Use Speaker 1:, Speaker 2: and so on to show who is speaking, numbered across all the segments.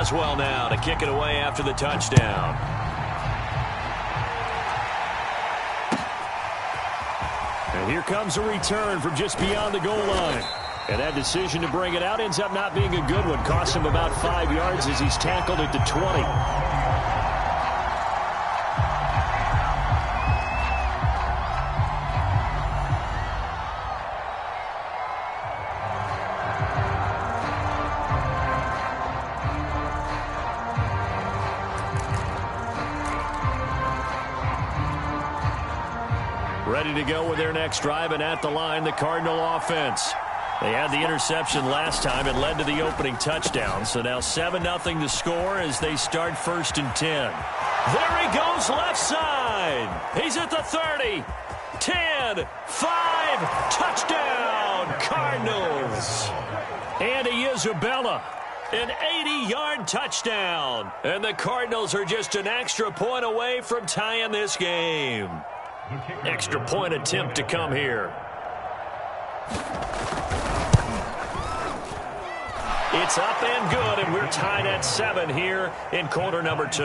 Speaker 1: Boswell now to kick it away after the touchdown. And here comes a return from just beyond the goal line. And that decision to bring it out ends up not being a good one. Cost him about 5 yards as he's tackled at the 20. Ready to go with their next drive, and at the line, the Cardinal offense. They had the interception last time. It led to the opening touchdown. So now 7-0 to score as they start 1st and 10. There he goes left side. He's at the 30. 10, 5, touchdown, Cardinals. Andy Isabella, an 80-yard touchdown. And the Cardinals are just an extra point away from tying this game. Extra point attempt to come here. It's up and good, and we're tied at 7 here in quarter number 2.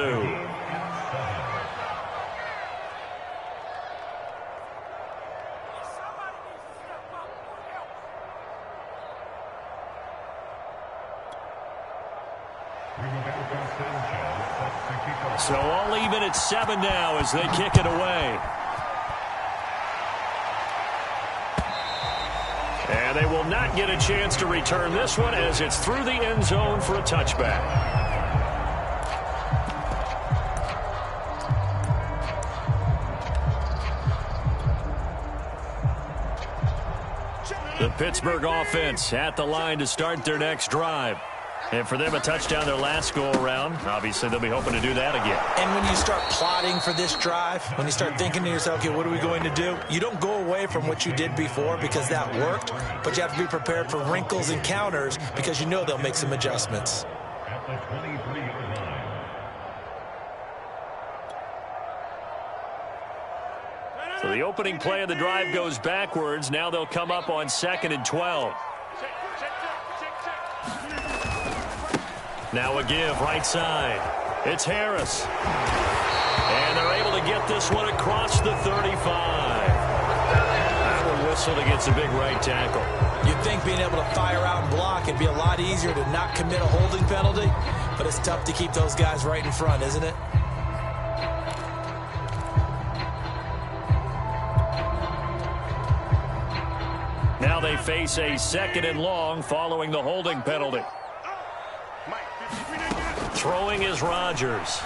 Speaker 1: So all even at 7 now as they kick it away. And they will not get a chance to return this one as it's through the end zone for a touchback. The Pittsburgh offense at the line to start their next drive. And for them, a touchdown their last go-around. Obviously, they'll be hoping to do that again.
Speaker 2: And when you start plotting for this drive, when you start thinking to yourself, okay, what are we going to do? You don't go away from what you did before because that worked, but you have to be prepared for wrinkles and counters because you know they'll make some adjustments.
Speaker 1: So the opening play of the drive goes backwards. Now they'll come up on 2nd and 12. Now a give right side. It's Harris. And they're able to get this one across the 35. That one whistled against a big right tackle.
Speaker 2: You'd think being able to fire out and block it'd be a lot easier to not commit a holding penalty, but it's tough to keep those guys right in front, isn't it?
Speaker 1: Now they face a 2nd and long following the holding penalty. Throwing is Rodgers.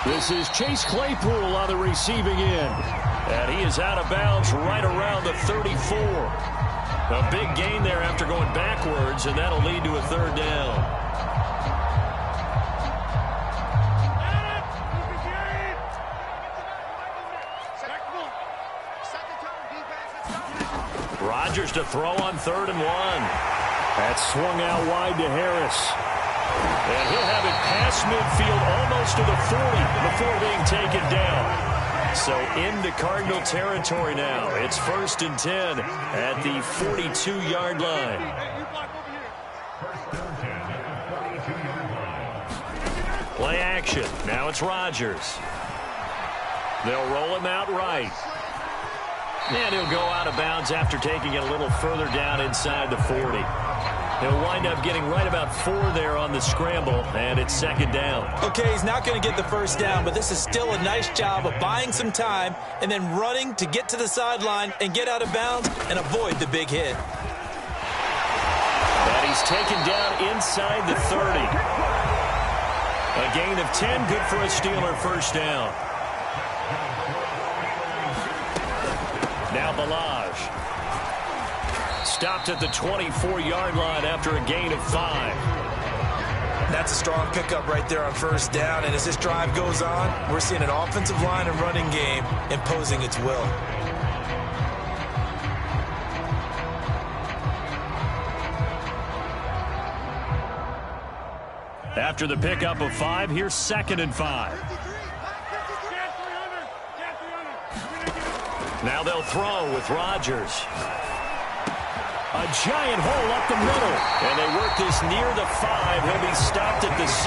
Speaker 1: This is Chase Claypool on the receiving end. And he is out of bounds right around the 34. A big gain there after going backwards, and that'll lead to a 3rd down. Rodgers to throw on 3rd and 1. That's swung out wide to Harris. And he'll have it past midfield almost to the 40 before being taken down. So into Cardinal territory now. It's 1st and 10 at the 42-yard line. Play action. Now it's Rodgers. They'll roll him out right. And he'll go out of bounds after taking it a little further down inside the 40. He'll wind up getting right about 4 there on the scramble, and it's 2nd down.
Speaker 2: Okay, he's not going to get the 1st down, but this is still a nice job of buying some time and then running to get to the sideline and get out of bounds and avoid the big hit.
Speaker 1: And he's taken down inside the 30. A gain of 10, good for a Steeler 1st down. Now Balaj. Stopped at the 24-yard line after a gain of 5.
Speaker 2: That's a strong pickup right there on 1st down, and as this drive goes on, we're seeing an offensive line and running game imposing its will.
Speaker 1: After the pickup of 5, here's 2nd and 5. Now they'll throw with Rodgers. A giant hole up the middle. And they work this near the 5. He'll be stopped at the 6.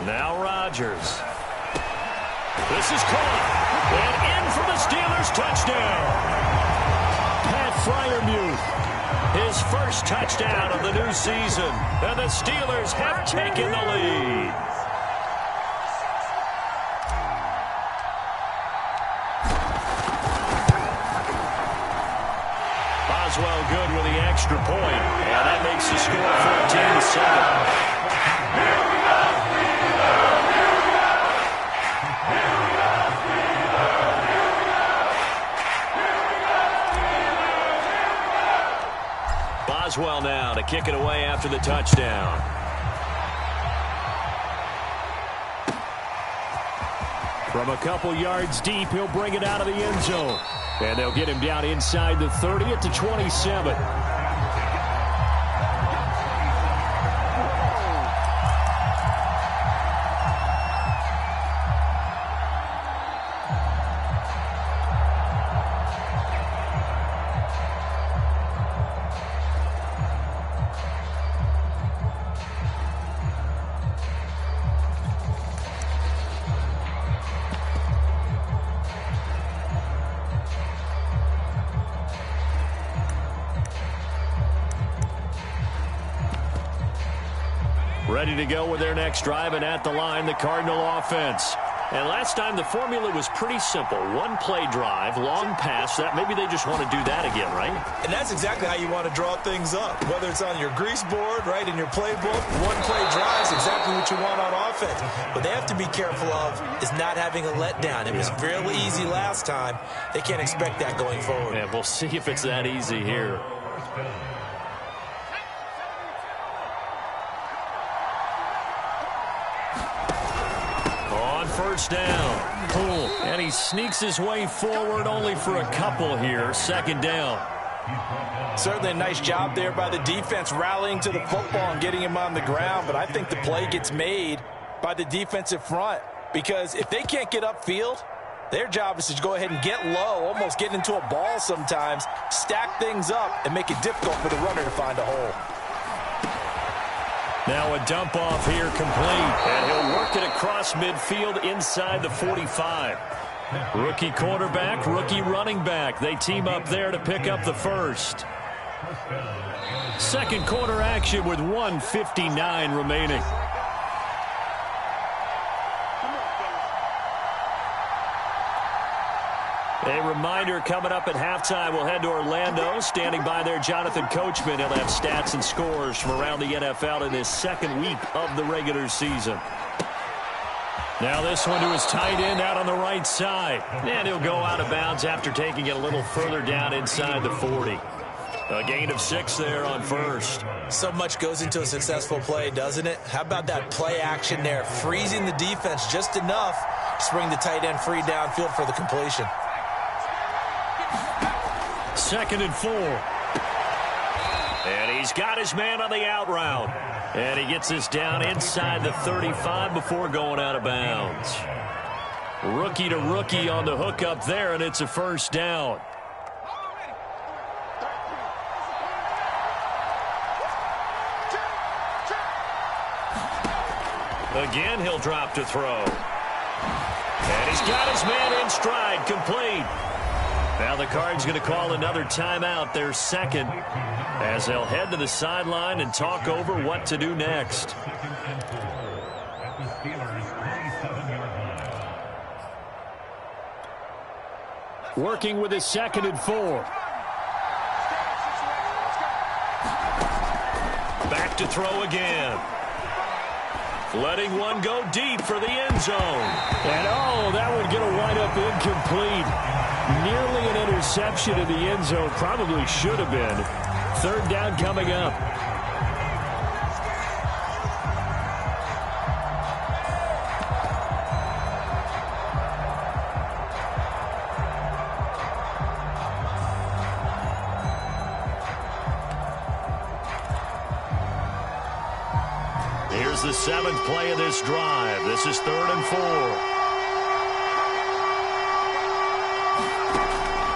Speaker 1: Now Rodgers. This is caught. And in for the Steelers touchdown. Pat Freiermuth, his first touchdown of the new season. And the Steelers have taken the lead. Boswell good with the extra point. And that makes the score 14-7. Boswell now to kick it away after the touchdown. From a couple yards deep, he'll bring it out of the end zone. And they'll get him down inside the 30 at the 27. Ready to go with their next drive, and at the line, the Cardinal offense. And last time, the formula was pretty simple. One play drive, long pass. That maybe they just want to do that again, right?
Speaker 2: And that's exactly how you want to draw things up. Whether it's on your grease board, right, in your playbook, one play drive is exactly what you want on offense. What they have to be careful of is not having a letdown. It was fairly easy last time. They can't expect that going forward.
Speaker 1: Yeah, we'll see if it's that easy here. First down. Cool. And he sneaks his way forward only for a couple here. Second down.
Speaker 2: Certainly a nice job there by the defense rallying to the football and getting him on the ground. But I think the play gets made by the defensive front. Because if they can't get upfield, their job is to go ahead and get low, almost get into a ball sometimes, stack things up, and make it difficult for the runner to find a hole.
Speaker 1: Now a dump off here complete, and he'll work it across midfield inside the 45. Rookie quarterback, rookie running back. They team up there to pick up the first. Second quarter action with 1:59 remaining. A reminder coming up at halftime, we'll head to Orlando. Standing by there, Jonathan Coachman. He'll have stats and scores from around the NFL in this second week of the regular season. Now this one to his tight end out on the right side. And he'll go out of bounds after taking it a little further down inside the 40. A gain of 6 there on first.
Speaker 2: So much goes into a successful play, doesn't it? How about that play action there? Freezing the defense just enough to bring the tight end free downfield for the completion.
Speaker 1: Second and 4. And he's got his man on the out route. And he gets this down inside the 35 before going out of bounds. Rookie to rookie on the hook up there, and it's a first down. Again, he'll drop to throw. And he's got his man in stride, complete. Now the Cards going to call another timeout, their second, as they'll head to the sideline and talk over what to do next. Working with his second and 4. Back to throw again. Letting one go deep for the end zone. And that would get a wind-up incomplete. Nearly an interception in the end zone. Probably should have been. Third down coming up. is the 7th play of this drive. This is 3rd and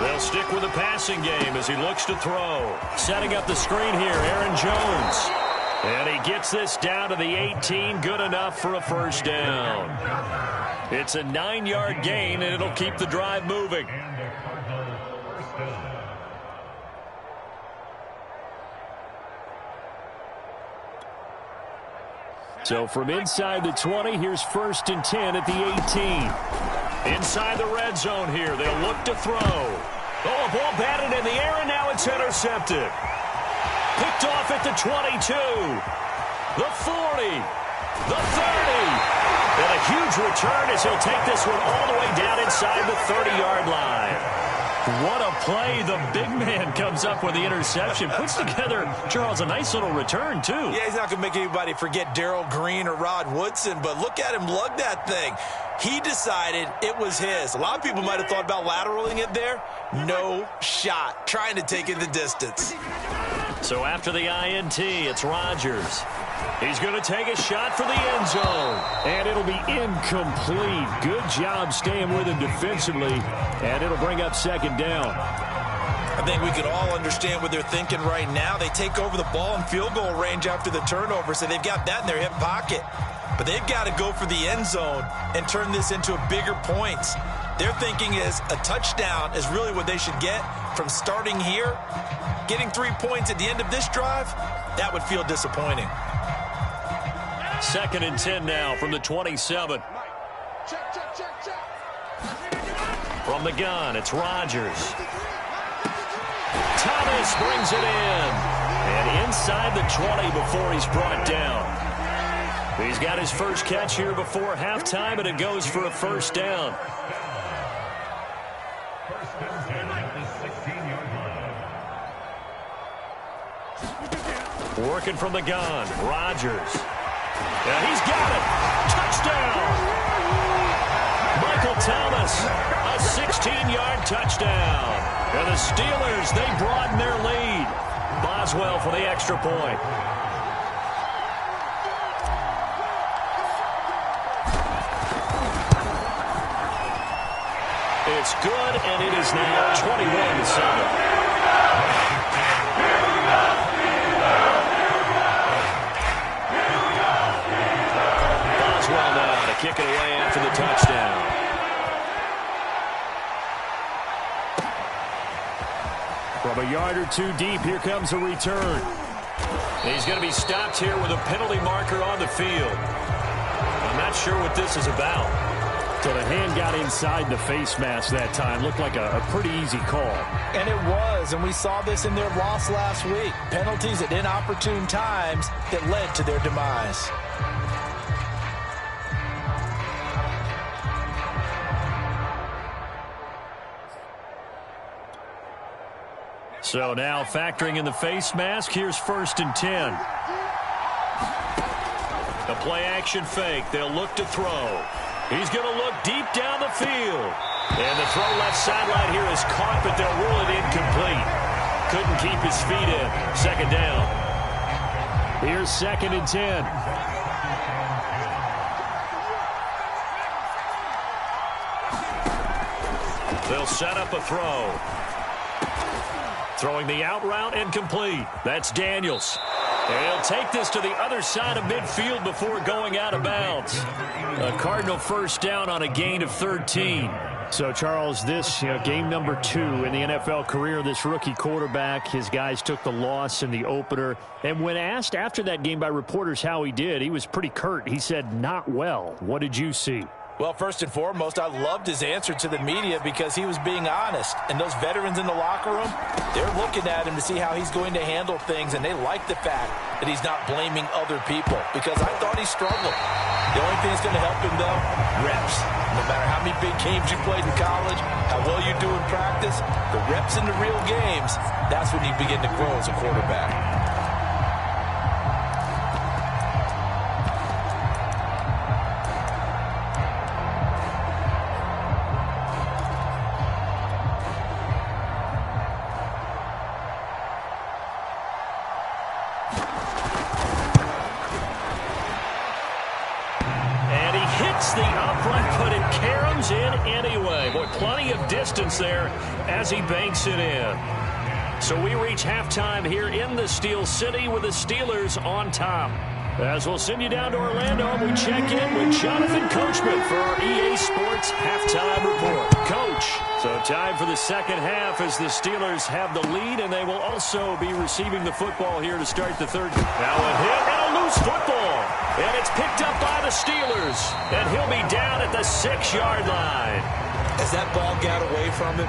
Speaker 1: 4. They'll stick with the passing game as he looks to throw. Setting up the screen here, Aaron Jones. And he gets this down to the 18, good enough for a first down. It's a 9-yard gain, and it'll keep the drive moving. So from inside the 20, here's 1st and 10 at the 18. Inside the red zone here, they'll look to throw. Oh, a ball batted in the air, and now it's intercepted. Picked off at the 22, the 40, the 30. And a huge return as he'll take this one all the way down inside the 30-yard line. What a play. The big man comes up with the interception. Puts together, Charles, a nice little return, too.
Speaker 2: Yeah, he's not going to make anybody forget Darrell Green or Rod Woodson, but look at him lug that thing. He decided it was his. A lot of people might have thought about lateraling it there. No shot. Trying to take it the distance.
Speaker 1: So after the INT, it's Rodgers. He's going to take a shot for the end zone. And it'll be incomplete. Good job staying with him defensively. And it'll bring up 2nd down.
Speaker 2: I think we could all understand what they're thinking right now. They take over the ball in field goal range after the turnover, so they've got that in their hip pocket. But they've got to go for the end zone and turn this into a bigger points. Their thinking is a touchdown is really what they should get from starting here. Getting 3 points at the end of this drive, that would feel disappointing.
Speaker 1: 2nd and 10 now from the 27. From the gun, it's Rodgers. Thomas brings it in. And inside the 20 before he's brought down. He's got his first catch here before halftime, and it goes for a first down. Working from the gun, Rodgers. And he's got it. Touchdown. Michael Thomas, a 16-yard touchdown. And the Steelers, they broaden their lead. Boswell for the extra point. It's good, and it is now 21-7. Kick it away after the touchdown. From a yard or two deep, here comes a return. And he's going to be stopped here with a penalty marker on the field. I'm not sure what this is about.
Speaker 3: So the hand got inside the face mask that time. Looked like a pretty easy call.
Speaker 2: And it was, and we saw this in their loss last week. Penalties at inopportune times that led to their demise.
Speaker 1: So now factoring in the face mask, here's 1st and 10. A play-action fake. They'll look to throw. He's going to look deep down the field. And the throw left sideline here is caught, but they'll rule it incomplete. Couldn't keep his feet in. 2nd down.
Speaker 3: Here's 2nd and 10.
Speaker 1: They'll set up a throw. Throwing the out route, incomplete. That's Daniels. And he'll take this to the other side of midfield before going out of bounds. A Cardinal first down on a gain of 13.
Speaker 3: So, Charles, this game number 2 in the NFL career, this rookie quarterback, his guys took the loss in the opener. And when asked after that game by reporters how he did, he was pretty curt. He said, not well. What did you see?
Speaker 2: Well, first and foremost, I loved his answer to the media because he was being honest. And those veterans in the locker room, they're looking at him to see how he's going to handle things, and they like the fact that he's not blaming other people because I thought he struggled. The only thing that's going to help him, though, reps. No matter how many big games you played in college, how well you do in practice, the reps in the real games, that's when you begin to grow as a quarterback.
Speaker 1: front, but it caroms in anyway. Boy, plenty of distance there as he banks it in. So we reach halftime here in the Steel City with the Steelers on top. As we'll send you down to Orlando, we check in with Jonathan Coachman for our EA Sports Halftime Report. Coach, so time for the second half as the Steelers have the lead, and they will also be receiving the football here to start the third. Now a hit and a loose football, and it's picked up by the Steelers, and he'll be down at the 6-yard line.
Speaker 2: As that ball got away from him,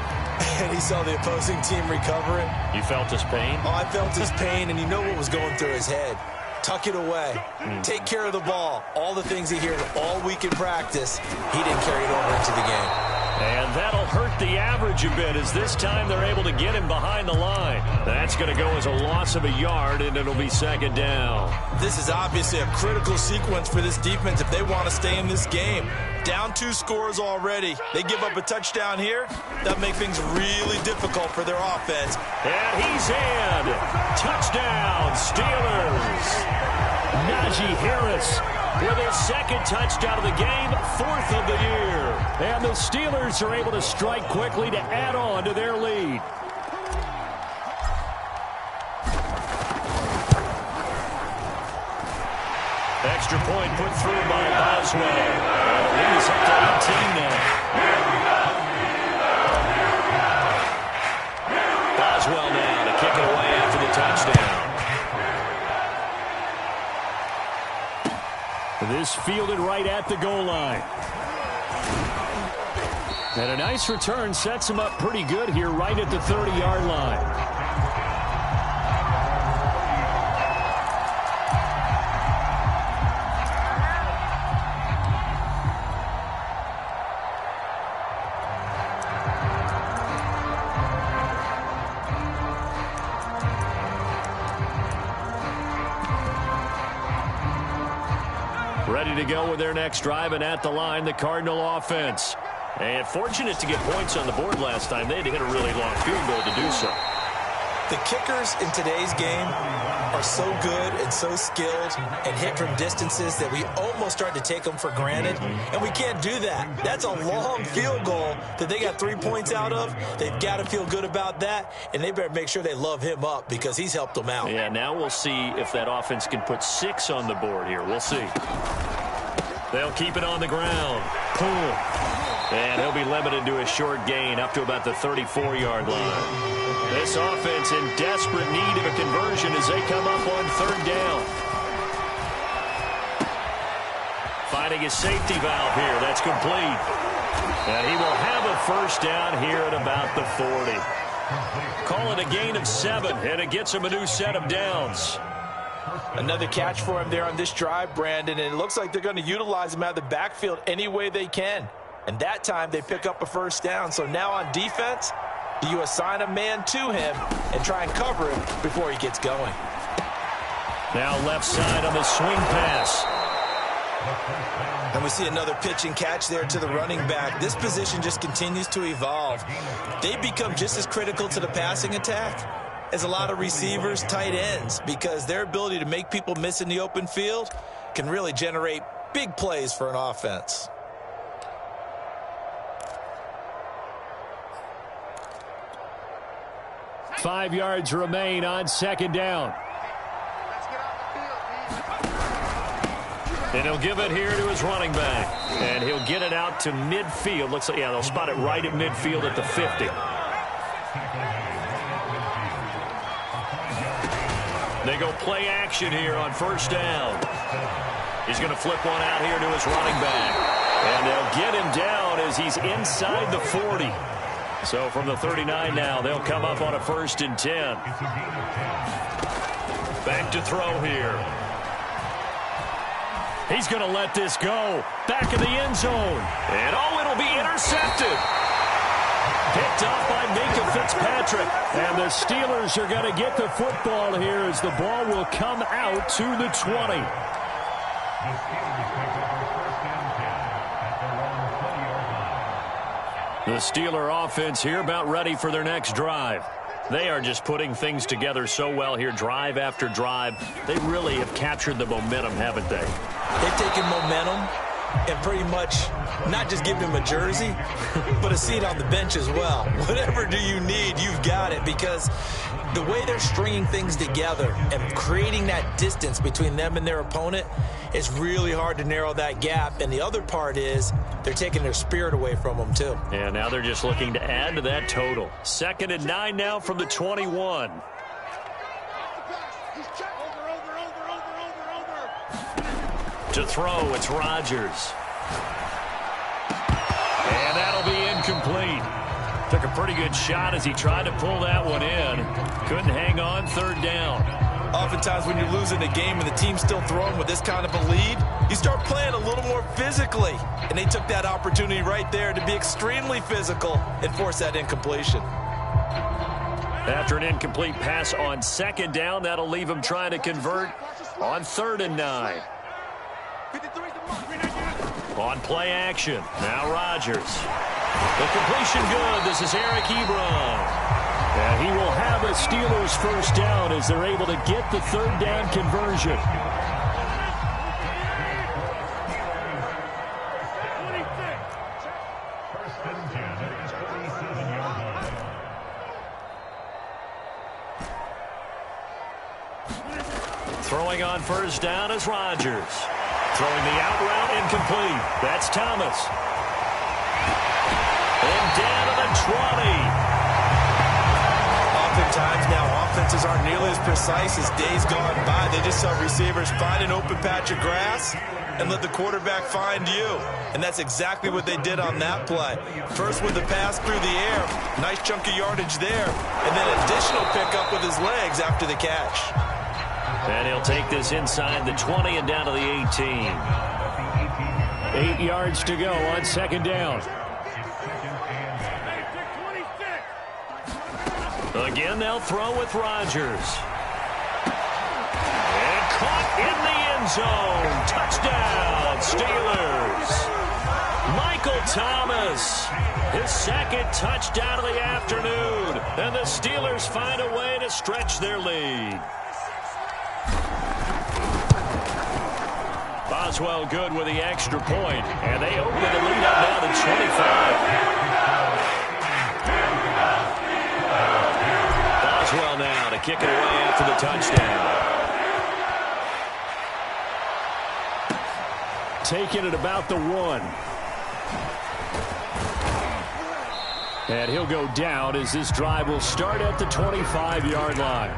Speaker 2: and he saw the opposing team recover it.
Speaker 1: You felt his pain?
Speaker 2: Oh, I felt his pain, and you know what was going through his head. Tuck it away. Take care of the ball. All the things he hears all week in practice, he didn't carry it over into the game.
Speaker 1: And that'll hurt the average a bit as this time they're able to get him behind the line. That's going to go as a loss of a yard, and it'll be second down.
Speaker 2: This is obviously a critical sequence for this defense if they want to stay in this game. Down 2 scores already. They give up a touchdown here. That'll make things really difficult for their offense.
Speaker 1: And he's in. Touchdown, Steelers. Najee Harris with his second touchdown of the game, 4th of the year. And the Steelers are able to strike quickly to add on to their lead. Extra point put through by Boswell. The lead is up to 18 now. Boswell now to kick it away after the touchdown. This fielded right at the goal line. And a nice return sets him up pretty good here right at the 30-yard line. Ready to go with their next drive, and at the line, the Cardinal offense. And fortunate to get points on the board last time. They had to hit a really long field goal to do so.
Speaker 2: The kickers in today's game are so good and so skilled and hit from distances that we almost start to take them for granted, and we can't do that. That's a long field goal that they got 3 points out of. They've got to feel good about that, and they better make sure they love him up because he's helped them out.
Speaker 1: Yeah, now we'll see if that offense can put 6 on the board here. We'll see. They'll keep it on the ground. Pull. And he'll be limited to a short gain up to about the 34-yard line. This offense in desperate need of a conversion as they come up on 3rd down. Finding his safety valve here. That's complete. And he will have a 1st down here at about the 40. Call it a gain of 7, and it gets him a new set of downs.
Speaker 2: Another catch for him there on this drive, Brandon, and it looks like they're going to utilize him out of the backfield any way they can. And that time they pick up a 1st down. So now on defense, do you assign a man to him and try and cover him before he gets going?
Speaker 1: Now left side on the swing pass.
Speaker 2: And we see another pitch and catch there to the running back. This position just continues to evolve. They become just as critical to the passing attack as a lot of receivers, tight ends, because their ability to make people miss in the open field can really generate big plays for an offense.
Speaker 1: Five yards remain on 2nd down. And he'll give it here to his running back. And he'll get it out to midfield. Looks like, yeah, they'll spot it right at midfield at the 50. They go play action here on 1st down. He's going to flip one out here to his running back. And they'll get him down as he's inside the 40. So from the 39 now, they'll come up on a 1st and 10. Back to throw here. He's going to let this go. Back in the end zone. And oh, it'll be intercepted. Picked off by Minka Fitzpatrick. And the Steelers are going to get the football here as the ball will come out to the 20. The Steeler offense here about ready for their next drive. They are just putting things together so well here, drive after drive. They really have captured the momentum, haven't they?
Speaker 2: They've taken momentum, and pretty much not just give him a jersey, but a seat on the bench as well. Whatever do you need, you've got it, because the way they're stringing things together and creating that distance between them and their opponent, it's really hard to narrow that gap. And the other part is they're taking their spirit away from them, too.
Speaker 1: And now they're just looking to add to that total. 2nd and 9 now from the 21. To throw, it's Rodgers. And that'll be incomplete. Took a pretty good shot as he tried to pull that one in. Couldn't hang on. 3rd down.
Speaker 2: Oftentimes when you're losing a game and the team's still throwing with this kind of a lead, you start playing a little more physically. And they took that opportunity right there to be extremely physical and force that incompletion.
Speaker 1: After an incomplete pass on 2nd down, that'll leave him trying to convert on 3rd and 9. On play action, now Rodgers. The completion good. This is Eric Ebron.
Speaker 3: And he will have a Steelers 1st down as they're able to get the 3rd down conversion.
Speaker 1: Throwing on 1st down is Rodgers. Throwing the out route incomplete. That's Thomas. And down to the 20.
Speaker 2: Oftentimes now offenses aren't nearly as precise as days gone by. They just saw receivers find an open patch of grass and let the quarterback find you. And that's exactly what they did on that play. First with the pass through the air. Nice chunk of yardage there. And then additional pickup with his legs after the catch.
Speaker 1: And he'll take this inside the 20 and down to the 18.
Speaker 3: 8 yards to go on 2nd down.
Speaker 1: Again, they'll throw with Rodgers. And caught in the end zone. Touchdown, Steelers. Michael Thomas, his 2nd touchdown of the afternoon. And the Steelers find a way to stretch their lead. Boswell good with the extra point, and they open the lead up now to 25. Boswell now to kick it away after the touchdown.
Speaker 3: Taking it about the 1. And he'll go down as this drive will start at the 25-yard line.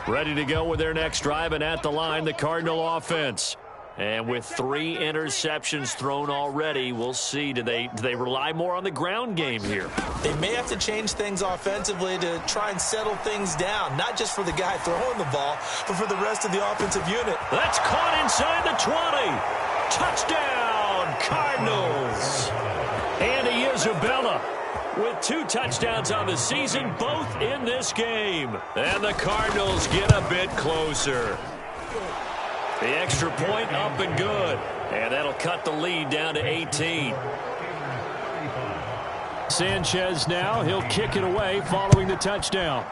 Speaker 3: Ready to go with their next drive, and at the line, the Cardinal offense. And with 3 interceptions thrown already, we'll see. Do they rely more on the ground game here?
Speaker 2: They may have to change things offensively to try and settle things down, not just for the guy throwing the ball, but for the rest of the offensive unit.
Speaker 1: That's caught inside the 20. Touchdown, Cardinals. Andy Isabella with 2 touchdowns on the season, both in this game. And the Cardinals get a bit closer. The extra point up and good. And that'll cut the lead down to 18.
Speaker 3: Sanchez now, he'll kick it away following the touchdown.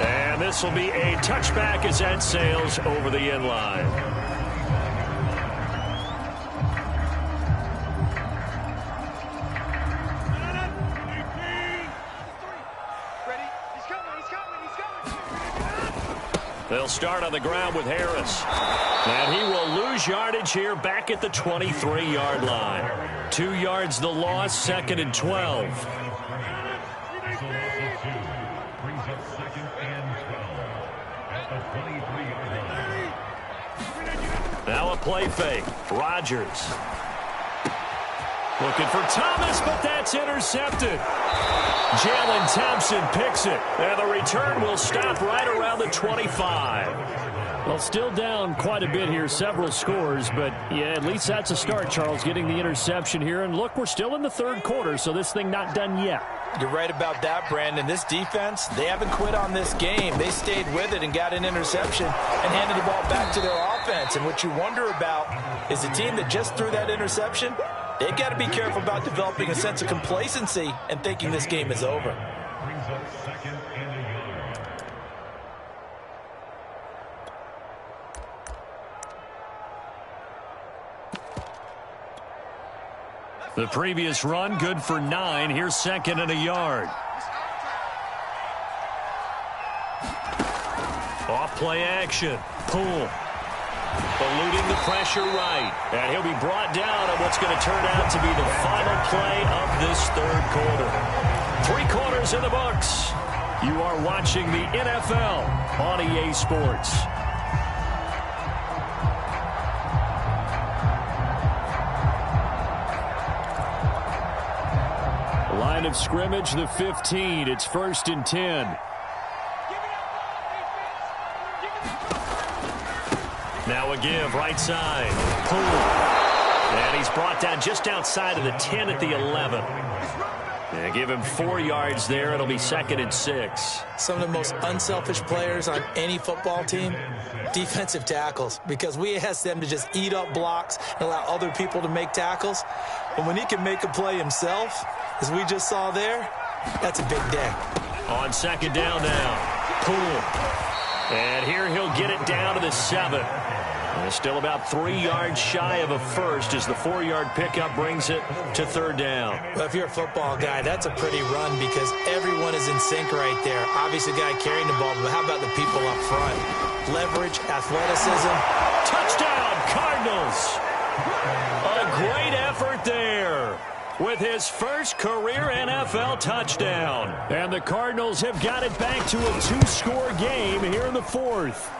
Speaker 1: And this will be a touchback as that sails over the end line. They'll start on the ground with Harris. And he will lose yardage here back at the 23-yard line. 2 yards the loss, 2nd and 12. Now a play fake. Rodgers. Looking for Thomas, but that's intercepted. Jalen Thompson picks it, and the return will stop right around the 25.
Speaker 3: Well, still down quite a bit here, several scores, but yeah, at least that's a start, Charles, getting the interception here. And look, we're still in the 3rd quarter, so this thing not done yet.
Speaker 2: You're right about that, Brandon. This defense, they haven't quit on this game. They stayed with it and got an interception and handed the ball back to their offense. And what you wonder about is the team that just threw that interception, They've got to be careful about developing a sense of complacency and thinking this game is over.
Speaker 1: The previous run, good for 9. Here's second and a yard. Off play action. Poole. Eluding the pressure right. And he'll be brought down on what's going to turn out to be the final play of this third quarter. 3 quarters in the books. You are watching the NFL on EA Sports. Line of scrimmage, the 15. It's 1st and 10. Now a give, right side. Poole. And he's brought down just outside of the 10 at the 11. And give him 4 yards there. It'll be 2nd and 6.
Speaker 2: Some of the most unselfish players on any football team, defensive tackles, because we ask them to just eat up blocks and allow other people to make tackles. But when he can make a play himself, as we just saw there, that's a big day.
Speaker 1: On 2nd down now, Poole. And here he'll get it down to the 7. And still about 3 yards shy of a first as the 4-yard pickup brings it to 3rd down.
Speaker 2: Well, if you're a football guy, that's a pretty run because everyone is in sync right there. Obviously, the guy carrying the ball, but how about the people up front? Leverage, athleticism.
Speaker 1: Touchdown, Cardinals! A great effort there with his first career NFL touchdown. And the Cardinals have got it back to a 2-score game here in the 4th.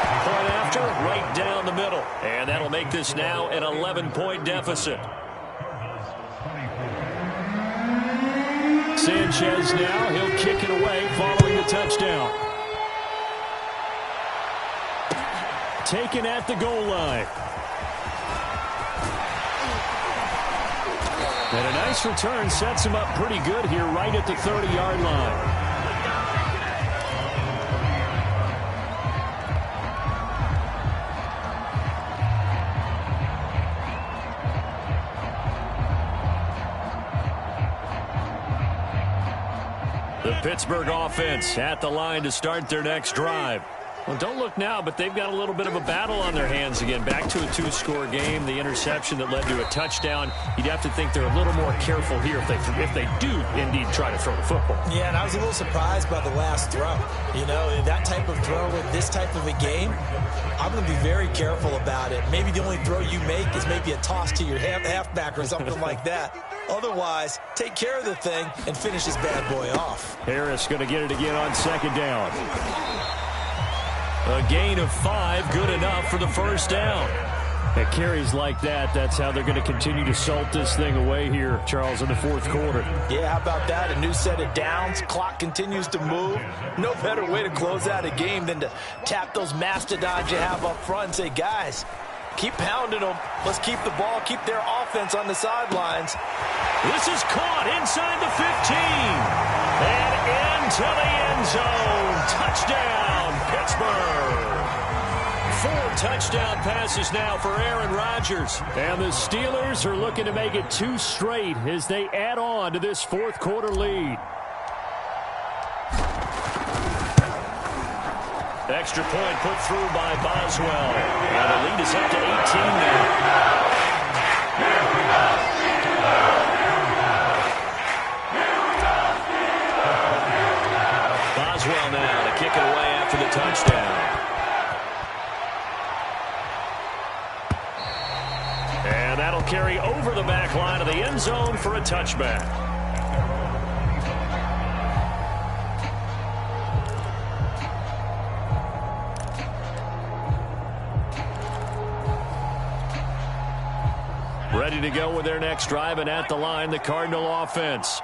Speaker 1: Point after, right down the middle. And that'll make this now an 11-point deficit. Sanchez now, he'll kick it away following the touchdown. Taken at the goal line. And a nice return sets him up pretty good here right at the 30-yard line. The Pittsburgh offense at the line to start their next drive. Well, don't look now, but they've got a little bit of a battle on their hands again. Back to a 2-score game. The interception that led to a touchdown. You'd have to think they're a little more careful here if they do indeed try to throw the football.
Speaker 2: Yeah, and I was a little surprised by the last throw. You know, that type of throw with this type of a game, I'm going to be very careful about it. Maybe the only throw you make is maybe a toss to your halfback or something like that. Otherwise, take care of the thing and finish this bad boy off.
Speaker 1: Harris going to get it again on 2nd down. A gain of 5, good enough for the 1st down. At carries like that, that's how they're going to continue to salt this thing away here, Charles, in the 4th quarter.
Speaker 2: Yeah, how about that? A new set of downs. Clock continues to move. No better way to close out a game than to tap those mastodons you have up front and say, guys, keep pounding them. Let's keep the ball, keep their offense on the sidelines.
Speaker 1: This is caught inside the 15. And into the end zone. Touchdown, Pittsburgh. 4 touchdown passes now for Aaron Rodgers. And the Steelers are looking to make it 2 straight as they add on to this 4th quarter lead. Extra point put through by Boswell. And the lead is up to 18 now. Boswell now to kick it away after the touchdown. And that'll carry over the back line of the end zone for a touchback. Ready to go with their next drive, and at the line, the Cardinal offense.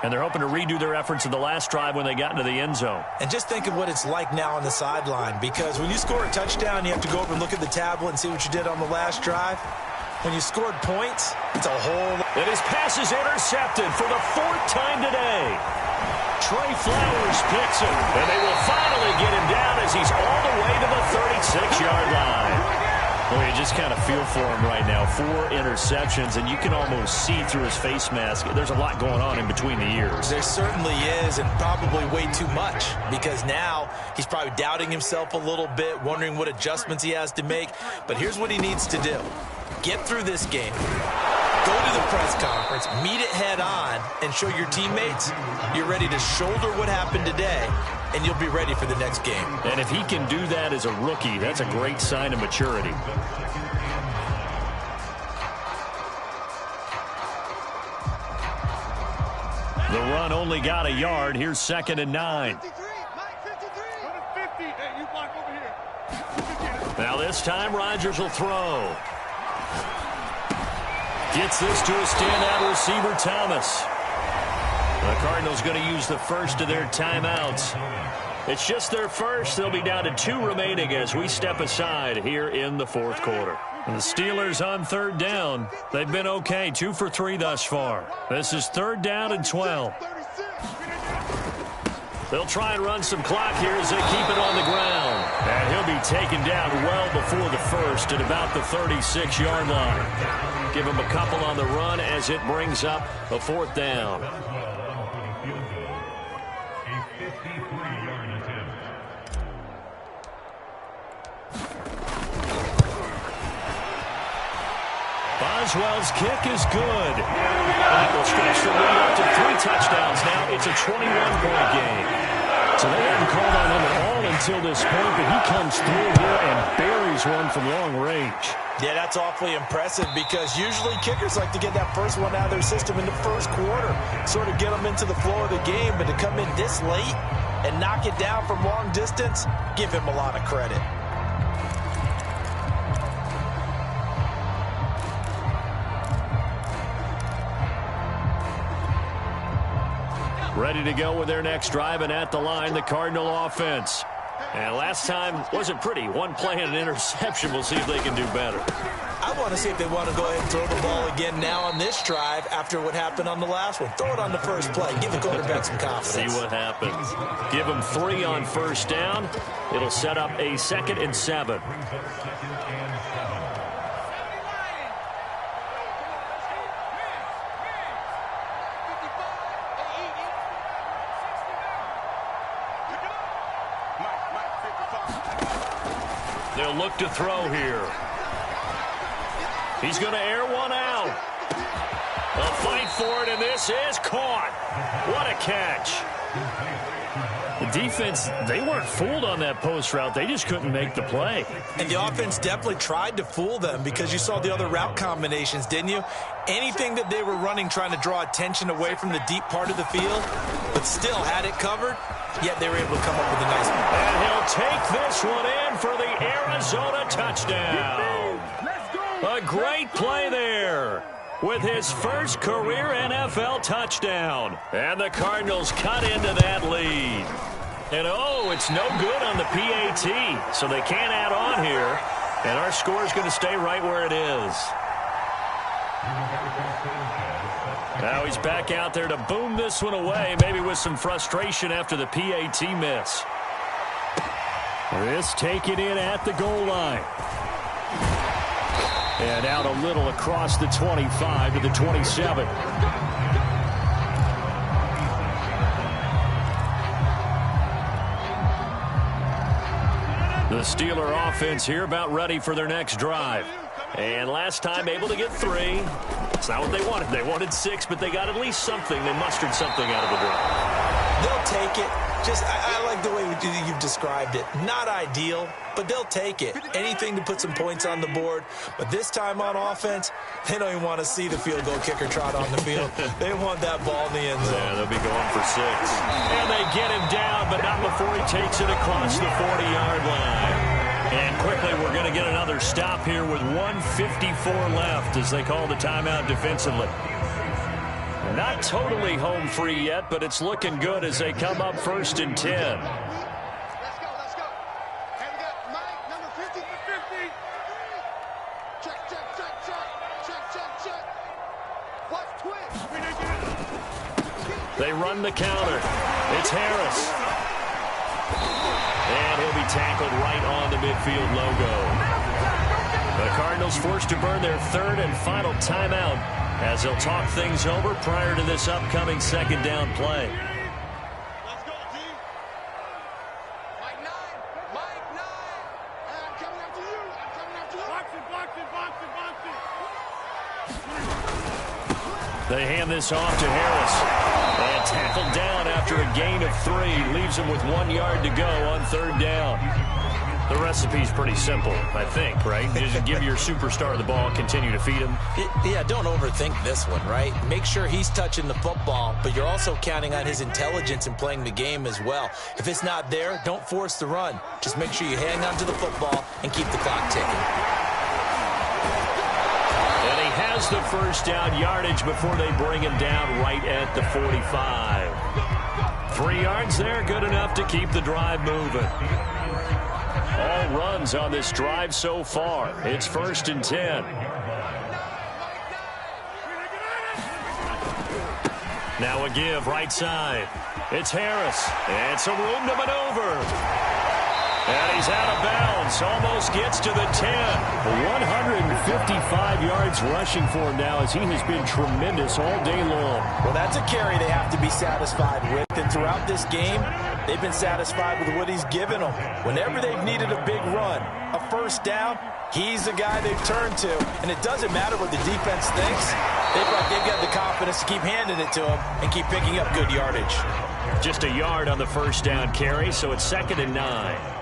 Speaker 1: And they're hoping to redo their efforts in the last drive when they got into the end zone.
Speaker 2: And just think of what it's like now on the sideline, because when you score a touchdown, you have to go over and look at the tablet and see what you did on the last drive. When you scored points, it's a whole...
Speaker 1: And his pass is intercepted for the 4th time today. Trey Flowers picks him, and they will finally get him down as he's all the way to the 36-yard line. Well, you just kind of feel for him right now. 4 interceptions, and you can almost see through his face mask. There's a lot going on in between the ears.
Speaker 2: There certainly is, and probably way too much, because now he's probably doubting himself a little bit, wondering what adjustments he has to make. But here's what he needs to do. Get through this game. Go to the press conference, meet it head on, and show your teammates you're ready to shoulder what happened today, and you'll be ready for the next game.
Speaker 1: And if he can do that as a rookie, that's a great sign of maturity. The run only got a yard. Here's 2nd and 9. Now this time, Rodgers will throw. Gets this to a standout receiver, Thomas. The Cardinals going to use the first of their timeouts. It's just their first. They'll be down to 2 remaining as we step aside here in the 4th quarter. And the Steelers on 3rd down. They've been okay, 2 for 3 thus far. This is 3rd down and 12. They'll try and run some clock here as they keep it on the ground. And he'll be taken down well before the first at about the 36-yard line. Give him a couple on the run as it brings up a 4th down. Boswell's kick is good. That will stretch the lead up to 3 touchdowns. Now it's a 21-point game.
Speaker 3: So they haven't called on him at all until this point, but he comes through here and buries one from long range.
Speaker 2: Yeah, that's awfully impressive because usually kickers like to get that first one out of their system in the 1st quarter, sort of get them into the flow of the game, but to come in this late and knock it down from long distance, give him a lot of credit.
Speaker 1: Ready to go with their next drive, and at the line, the Cardinal offense. And last time wasn't pretty. 1 play and an interception. We'll see if they can do better.
Speaker 2: I want to see if they want to go ahead and throw the ball again now on this drive after what happened on the last one. Throw it on the first play. Give the quarterback some confidence.
Speaker 1: See what happens. Give him 3 on 1st down. It'll set up a 2nd and 7. They'll look to throw here. He's going to air one out. They'll fight for it, and this is caught. What a catch. The defense, they weren't fooled on that post route. They just couldn't make the play.
Speaker 2: And the offense definitely tried to fool them because you saw the other route combinations, didn't you? Anything that they were running trying to draw attention away from the deep part of the field, but still had it covered, yet they were able to come up with a nice one.
Speaker 1: And he'll take this one in for the Arizona touchdown. A great play there with his first career NFL touchdown. And the Cardinals cut into that lead. And, oh, it's no good on the PAT, so they can't add on here. And our score is going to stay right where it is. Now he's back out there to boom this one away, maybe with some frustration after the PAT miss.
Speaker 3: This taken in at the goal line. And out a little across the 25 to the 27.
Speaker 1: The Steeler offense here about ready for their next drive. And last time able to get 3. It's not what they wanted. They wanted 6, but they got at least something. They mustered something out of the drive.
Speaker 2: They'll take it. Just, I like the way you've described it. Not ideal, but they'll take it. Anything to put some points on the board. But this time on offense, they don't even want to see the field goal kicker trot on the field. They want that ball in the end zone.
Speaker 1: Yeah, they'll be going for 6. And they get him down, but not before he takes it across the 40-yard line. And quickly, we're going to get another stop here with 1:54 left as they call the timeout defensively. Not totally home free yet, but it's looking good as they come up 1st and 10.
Speaker 4: Let's go. Hey, we got Mike, number 50. Check. Watch twitch.
Speaker 1: They run the counter. It's Harris. And he'll be tackled right on the midfield logo. The forced to burn their third and final timeout as they'll talk things over prior to this upcoming second down play.
Speaker 4: Let's go, D. Mike 9. Mike 9. I'm coming after you. I'm coming after you. Box it, box it, box it, box it.
Speaker 1: They hand this off to Harris. And tackled down after a gain of 3. Leaves him with 1 yard to go on third down. The recipe's pretty simple, I think, right? Just give your superstar the ball, continue to feed him.
Speaker 2: Yeah, don't overthink this one, right? Make sure he's touching the football, but you're also counting on his intelligence in playing the game as well. If it's not there, don't force the run. Just make sure you hang on to the football and keep the clock ticking.
Speaker 1: And he has the first down yardage before they bring him down right at the 45. 3 yards there, good enough to keep the drive moving. All runs on this drive so far. It's 1st and 10. Now a give right side. It's Harris. And some room to maneuver. And he's out of bounds. Almost gets to the 10.
Speaker 3: 155 yards rushing for him now as he has been tremendous all day long.
Speaker 2: Well, that's a carry they have to be satisfied with. And throughout this game, they've been satisfied with what he's given them. Whenever they've needed a big run, a first down, he's the guy they've turned to. And it doesn't matter what the defense thinks. They've got the confidence to keep handing it to him and keep picking up good yardage.
Speaker 1: Just a yard on the first down carry, so it's 2nd and 9.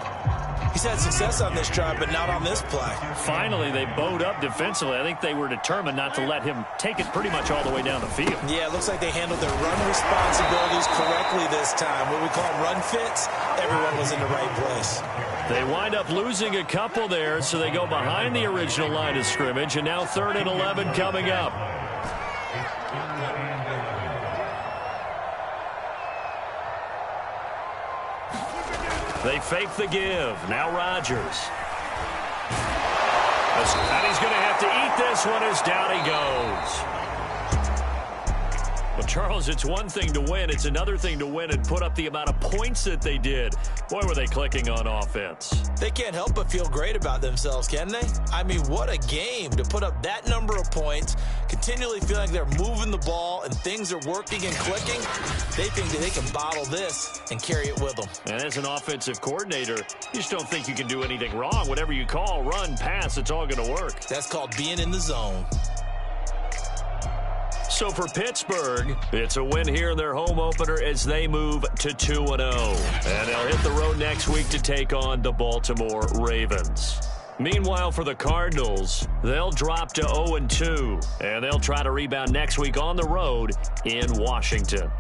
Speaker 2: He's had success on this drive, but not on this play.
Speaker 1: Finally, they bowed up defensively. I think they were determined not to let him take it pretty much all the way down the field.
Speaker 2: Yeah, it looks like they handled their run responsibilities correctly this time. What we call run fits, everyone was in the right place.
Speaker 1: They wind up losing a couple there, so they go behind the original line of scrimmage, and now 3rd and 11 coming up. They fake the give. Now Rodgers. And he's going to have to eat this one as down he goes. Well, Charles, it's one thing to win. It's another thing to win and put up the amount of points that they did. Boy, were they clicking on offense.
Speaker 2: They can't help but feel great about themselves, can they? I mean, what a game to put up that number of points, continually feeling like they're moving the ball and things are working and clicking. They think that they can bottle this and carry it with them.
Speaker 1: And as an offensive coordinator, you just don't think you can do anything wrong. Whatever you call, run, pass, it's all going to work.
Speaker 2: That's called being in the zone.
Speaker 1: So for Pittsburgh, it's a win here in their home opener as they move to 2-0. And they'll hit the road next week to take on the Baltimore Ravens. Meanwhile, for the Cardinals, they'll drop to 0-2. And they'll try to rebound next week on the road in Washington.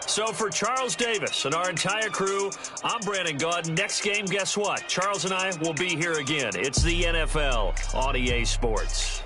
Speaker 1: So for Charles Davis and our entire crew, I'm Brandon Gaudin. Next game, guess what? Charles and I will be here again. It's the NFL on EA Sports.